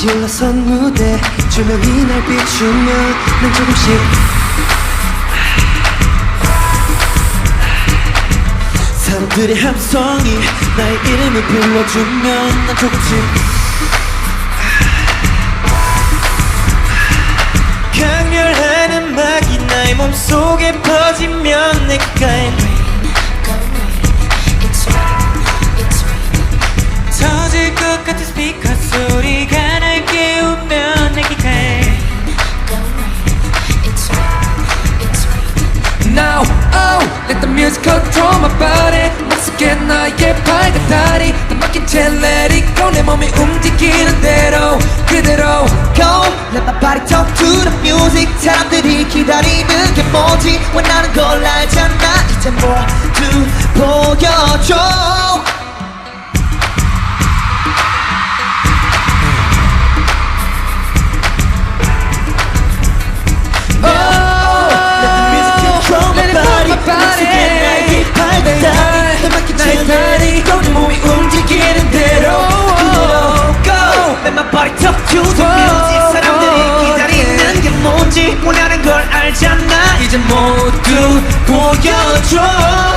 질러선 무대 조명이 날 비추면 난 조금씩 사람들의 함성이 나의 이름을 불러주면 난 조금씩 강렬한 음악이 나의 몸속에 퍼지면 내 귓가에 터질 것 같은 스피커 소리가 날 깨우면 내 귓가에 Now, oh, let the music control my body 맘속에 나의 밝은 달이 난 맡긴 채 let it go 내 몸이 움직이는 대로 그대로 Go, let my body talk to the music 사람들이 기다리는 게 뭔지 원하는 걸 알잖아 이제 모두 보여줘 내 몸이 움직이는 대로 Go, let my body talk to the music 사람들이 기다리는 게 뭔지 원하는 걸 알잖아 이제 모두 보여줘